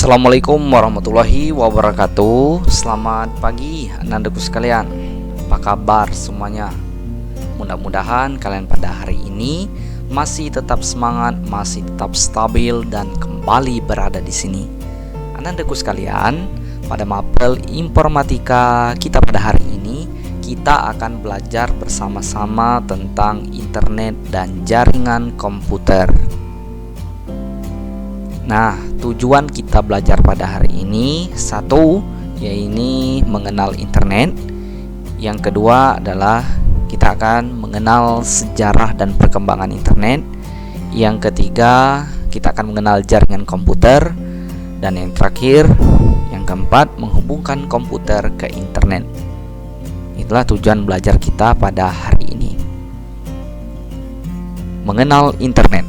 Assalamualaikum warahmatullahi wabarakatuh. Selamat pagi anak-anakku sekalian. Apa kabar semuanya? Mudah-mudahan kalian pada hari ini masih tetap semangat, masih tetap stabil dan kembali berada di sini. Anak-anakku sekalian, pada mapel informatika kita pada hari ini kita akan belajar bersama-sama tentang internet dan jaringan komputer. Nah, tujuan kita belajar pada hari ini satu, yaitu mengenal internet. Yang kedua adalah kita akan mengenal sejarah dan perkembangan internet. Yang ketiga, kita akan mengenal jaringan komputer. Dan yang terakhir, yang keempat, menghubungkan komputer ke internet. Itulah tujuan belajar kita pada hari ini. Mengenal internet.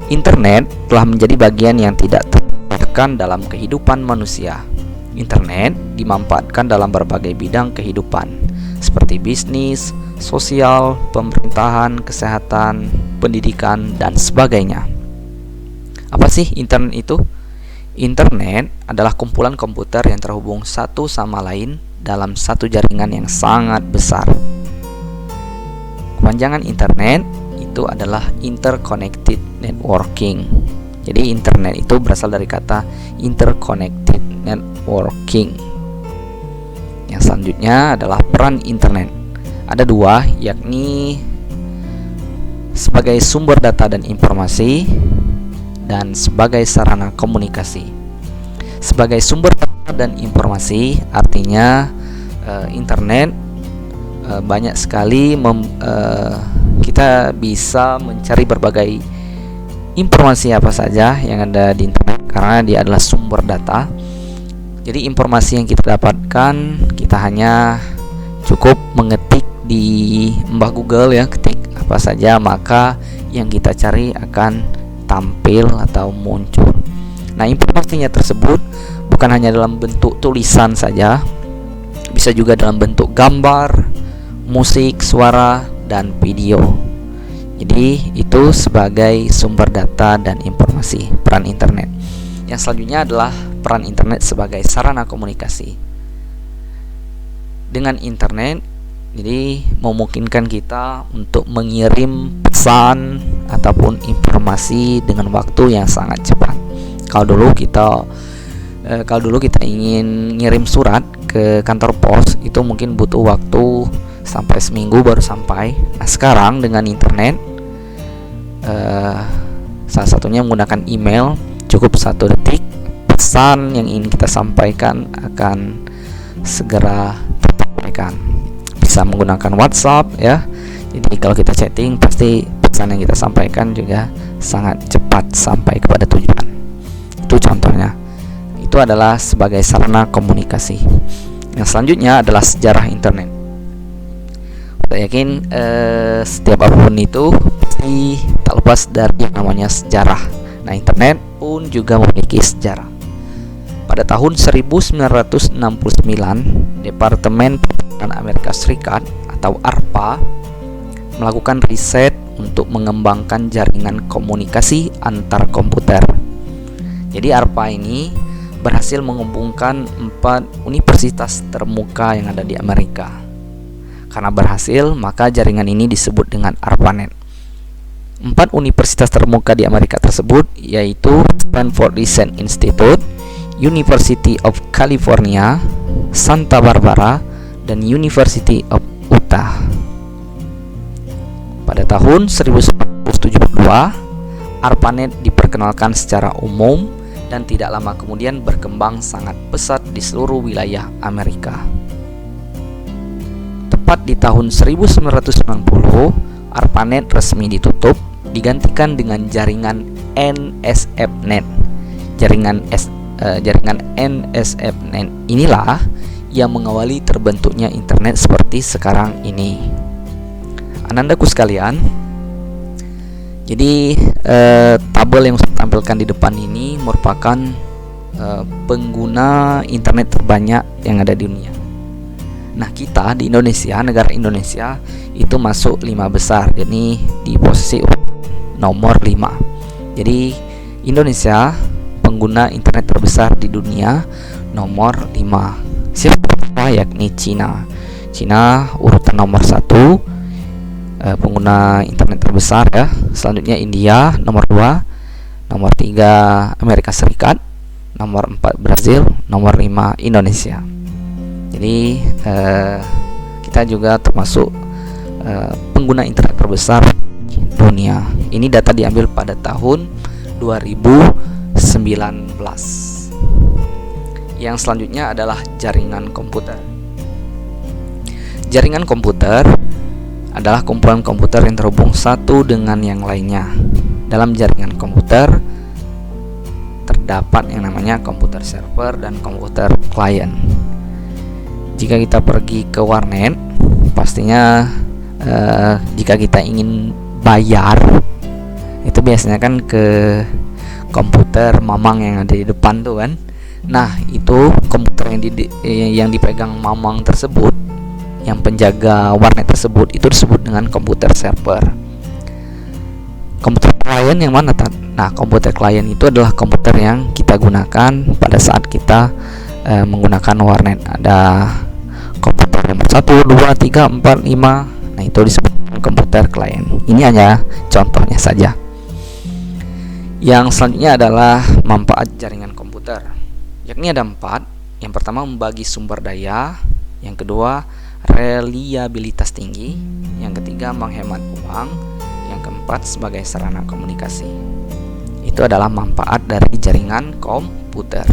Internet telah menjadi bagian yang tidak terpisahkan dalam kehidupan manusia. Internet dimanfaatkan dalam berbagai bidang kehidupan, seperti bisnis, sosial, pemerintahan, kesehatan, pendidikan, dan sebagainya. Apa sih internet itu? Internet adalah kumpulan komputer yang terhubung satu sama lain dalam satu jaringan yang sangat besar. Kepanjangan internet itu adalah interconnected networking. Jadi internet itu berasal dari kata interconnected networking. Yang selanjutnya adalah peran internet. Ada dua, yakni sebagai sumber data dan informasi dan sebagai sarana komunikasi. Sebagai sumber data dan informasi artinya internet banyak sekali kita bisa mencari berbagai informasi apa saja yang ada di internet karena dia adalah sumber data. Jadi informasi yang kita dapatkan, kita hanya cukup mengetik di Mbah Google ya, ketik apa saja, maka yang kita cari akan tampil atau muncul. Nah, informasinya tersebut bukan hanya dalam bentuk tulisan saja, bisa juga dalam bentuk gambar, musik, suara, dan video. Jadi itu sebagai sumber data dan informasi, peran internet. Yang selanjutnya adalah peran internet sebagai sarana komunikasi. Dengan internet, jadi memungkinkan kita untuk mengirim pesan ataupun informasi dengan waktu yang sangat cepat. Kalau dulu kita ingin ngirim surat ke kantor pos, itu mungkin butuh waktu sampai seminggu baru sampai. Nah, sekarang dengan internet, salah satunya menggunakan email, cukup 1 detik pesan yang ingin kita sampaikan akan segera tersampaikan. Bisa menggunakan WhatsApp ya. Jadi kalau kita chatting, pasti pesan yang kita sampaikan juga sangat cepat sampai kepada tujuan. Itu contohnya. Itu adalah sebagai sarana komunikasi. Yang selanjutnya adalah sejarah internet. Saya yakin setiap apapun itu pasti tak lepas dari yang namanya sejarah. Nah, internet pun juga memiliki sejarah. Pada tahun 1969, Departemen Pertahanan Amerika Serikat atau ARPA melakukan riset untuk mengembangkan jaringan komunikasi antar komputer. Jadi ARPA ini berhasil menghubungkan 4 universitas termuka yang ada di Amerika. Karena berhasil, maka jaringan ini disebut dengan ARPANET. 4 universitas termuka di Amerika tersebut yaitu Stanford Research Institute, University of California, Santa Barbara, dan University of Utah. Pada tahun 1972, ARPANET diperkenalkan secara umum dan tidak lama kemudian berkembang sangat pesat di seluruh wilayah Amerika. Tepat di tahun 1990, ARPANET resmi ditutup, digantikan dengan jaringan NSFNet. Jaringan NSFNet inilah yang mengawali terbentuknya internet seperti sekarang ini. Anandaku sekalian, jadi tabel yang saya tampilkan di depan ini merupakan pengguna internet terbanyak yang ada di dunia. Nah, kita di Indonesia, negara Indonesia itu masuk 5 besar, jadi di posisi nomor 5. Jadi Indonesia pengguna internet terbesar di dunia nomor 5. Siapa? Yakni Cina. Cina urutan nomor 1 pengguna internet terbesar ya. Selanjutnya India nomor 2, nomor 3 Amerika Serikat, nomor 4 Brazil, nomor 5 Indonesia. Jadi kita juga termasuk pengguna internet terbesar di dunia. Ini data diambil pada tahun 2019. Yang selanjutnya adalah jaringan komputer. Jaringan komputer adalah kumpulan komputer yang terhubung satu dengan yang lainnya. Dalam jaringan komputer terdapat yang namanya komputer server dan komputer klien. Jika kita pergi ke warnet, pastinya jika kita ingin bayar, itu biasanya kan ke komputer mamang yang ada di depan tuh kan. Nah, itu komputer yang dipegang mamang tersebut, yang penjaga warnet tersebut, itu disebut dengan komputer server. Komputer klien yang mana, Tan? Nah, komputer klien itu adalah komputer yang kita gunakan pada saat kita menggunakan warnet. Ada komputer nomor 1, 2, 3, 4, 5. Nah, itu disebut komputer klien. Ini hanya contohnya saja. Yang selanjutnya adalah manfaat jaringan komputer, yakni ada 4. Yang pertama, membagi sumber daya. Yang kedua, reliabilitas tinggi. Yang ketiga, menghemat uang. Yang keempat, sebagai sarana komunikasi. Itu adalah manfaat dari jaringan komputer.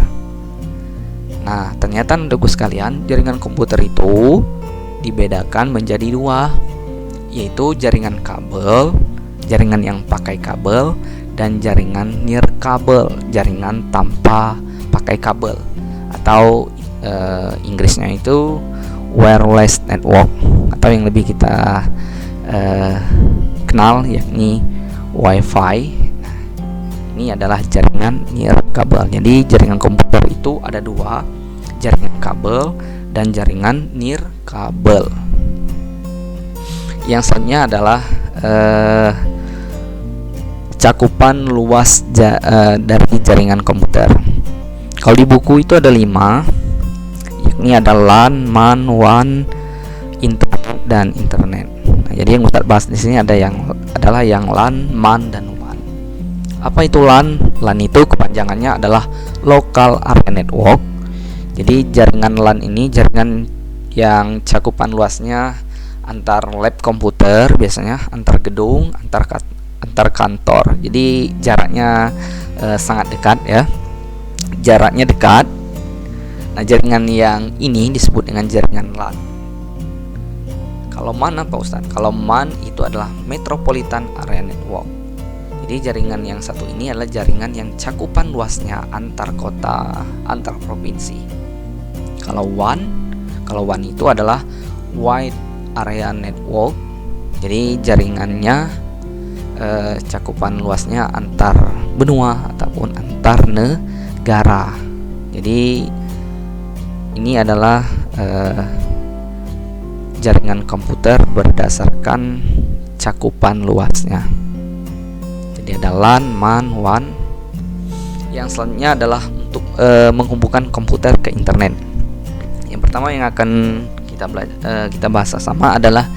Nah, ternyata Ndeku sekalian, jaringan komputer itu dibedakan menjadi 2, yaitu jaringan kabel, jaringan yang pakai kabel, dan jaringan nirkabel, jaringan tanpa pakai kabel, atau Inggrisnya itu wireless network, atau yang lebih kita kenal yakni WiFi. Ini adalah jaringan nirkabel. Jadi jaringan komputer itu ada 2, jaringan kabel dan jaringan nirkabel. Yang selanjutnya adalah cakupan luas dari jaringan komputer. Kalau di buku itu ada 5, yakni ada LAN, MAN, WAN, internet, dan internet. Nah, jadi yang Ustadz bahas di sini adalah yang LAN, MAN, dan WAN. Apa itu LAN? LAN itu kepanjangannya adalah Local Area Network. Jadi jaringan LAN ini jaringan yang cakupan luasnya antar lab komputer, biasanya antar gedung, antar kantor. Jadi jaraknya sangat dekat ya. Jaraknya dekat. Nah, jaringan yang ini disebut dengan jaringan LAN. Kalau MAN apa, Ustaz? Kalau MAN itu adalah Metropolitan Area Network. Jadi jaringan yang satu ini adalah jaringan yang cakupan luasnya antar kota, antar provinsi. Kalau WAN itu adalah Wide Area Network. Jadi jaringannya cakupan luasnya antar benua ataupun antar negara. Jadi ini adalah jaringan komputer berdasarkan cakupan luasnya. Jadi ada LAN, MAN, WAN. Yang selanjutnya adalah untuk menghubungkan komputer ke internet. Yang pertama yang akan kita bahas sama adalah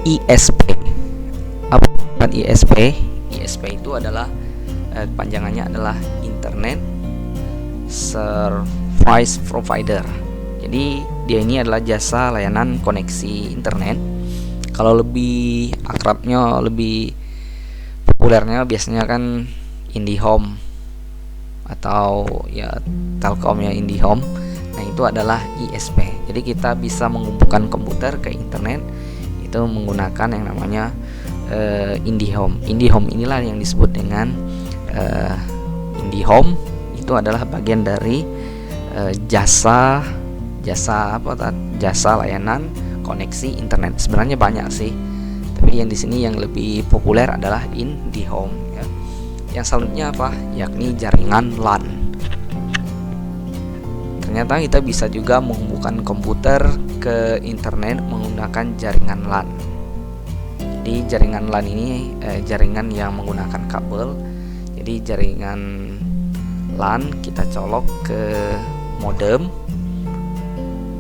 ISP. Apa ISP? ISP itu adalah panjangannya adalah Internet Service Provider. Jadi dia ini adalah jasa layanan koneksi internet. Kalau lebih akrabnya, lebih populernya biasanya kan IndiHome atau ya Telkomnya IndiHome. Nah, itu adalah ISP. Jadi kita bisa menghubungkan komputer ke internet itu menggunakan yang namanya IndiHome. IndiHome inilah yang disebut dengan IndiHome. Itu adalah bagian dari jasa layanan koneksi internet. Sebenarnya banyak sih, tapi yang di sini yang lebih populer adalah IndiHome ya. Yang selanjutnya apa? Yakni jaringan LAN. Ternyata kita bisa juga menghubungkan komputer ke internet menggunakan jaringan LAN. Jadi jaringan LAN ini jaringan yang menggunakan kabel. Jadi jaringan LAN kita colok ke modem,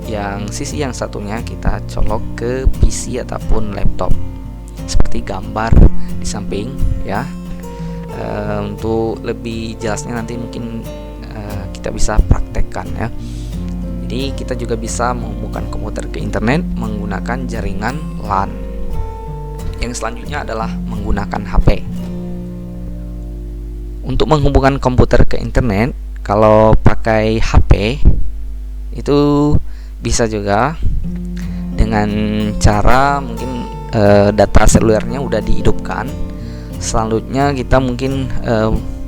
yang sisi yang satunya kita colok ke PC ataupun laptop, seperti gambar di samping ya. Untuk lebih jelasnya nanti mungkin kita bisa praktekkan ya. Jadi kita juga bisa menghubungkan komputer ke internet menggunakan jaringan LAN. Yang selanjutnya adalah menggunakan HP. Untuk menghubungkan komputer ke internet, kalau pakai HP itu bisa juga dengan cara mungkin data selulernya udah dihidupkan. Selanjutnya kita mungkin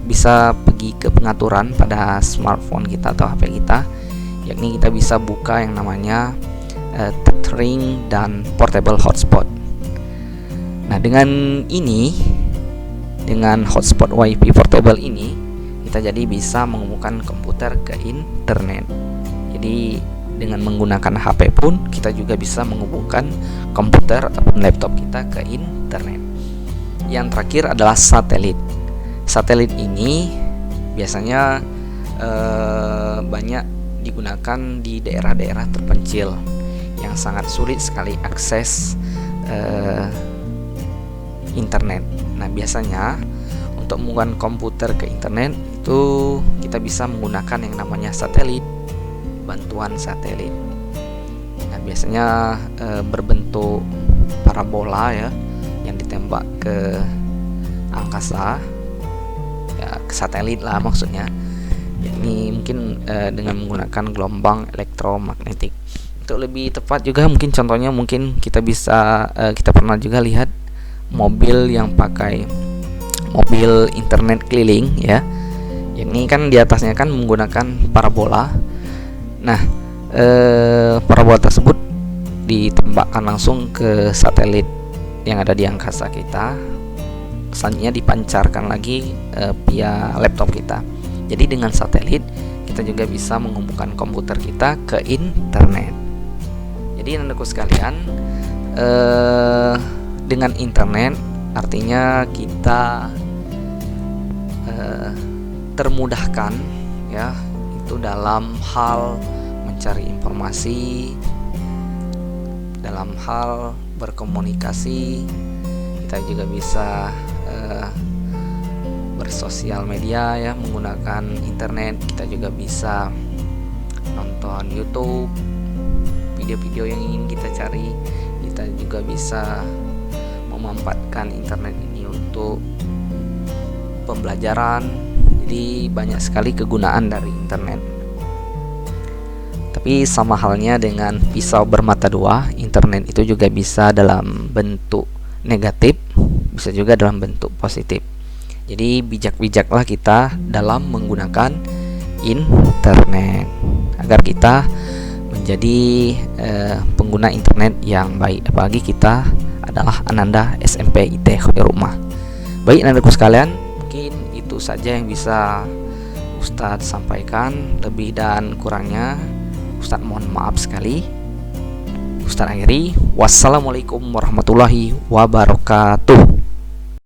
bisa pergi ke pengaturan pada smartphone kita atau HP kita, yakni kita bisa buka yang namanya tethering dan portable hotspot. Nah, dengan hotspot WiFi portable ini kita jadi bisa menghubungkan komputer ke internet. Jadi dengan menggunakan HP pun kita juga bisa menghubungkan komputer ataupun laptop kita ke internet. Yang terakhir adalah satelit. Satelit ini biasanya banyak digunakan di daerah-daerah terpencil yang sangat sulit sekali akses internet. Nah, biasanya untuk menghubungkan komputer ke internet itu kita bisa menggunakan yang namanya satelit, bantuan satelit. Nah, biasanya berbentuk parabola ya, yang ditembak ke angkasa ya, ke satelit lah maksudnya. Ini mungkin dengan menggunakan gelombang elektromagnetik. Untuk lebih tepat juga mungkin contohnya mungkin kita bisa kita pernah juga lihat mobil yang pakai mobil internet keliling ya. Ini kan di atasnya kan menggunakan parabola. Nah, parabola tersebut ditembakkan langsung ke satelit yang ada di angkasa kita. Selanjutnya dipancarkan lagi via laptop kita. Jadi dengan satelit kita juga bisa menghubungkan komputer kita ke internet. Jadi anak-anakku sekalian, dengan internet artinya kita termudahkan ya, itu dalam hal mencari informasi, dalam hal berkomunikasi. Kita juga bisa bersosial media ya menggunakan internet. Kita juga bisa nonton YouTube, video-video yang ingin kita cari. Kita juga bisa memanfaatkan internet ini untuk pembelajaran. Jadi banyak sekali kegunaan dari internet. Tapi sama halnya dengan pisau bermata dua, internet itu juga bisa dalam bentuk negatif, bisa juga dalam bentuk positif. Jadi bijak-bijaklah kita dalam menggunakan internet agar kita menjadi pengguna internet yang baik. Apalagi kita adalah Ananda SMP IT Khoirul. Baik anak-anakku sekalian, mungkin itu saja yang bisa Ustadz sampaikan. Lebih dan kurangnya Ustadz mohon maaf sekali. Ustadz akhiri, wassalamualaikum warahmatullahi wabarakatuh.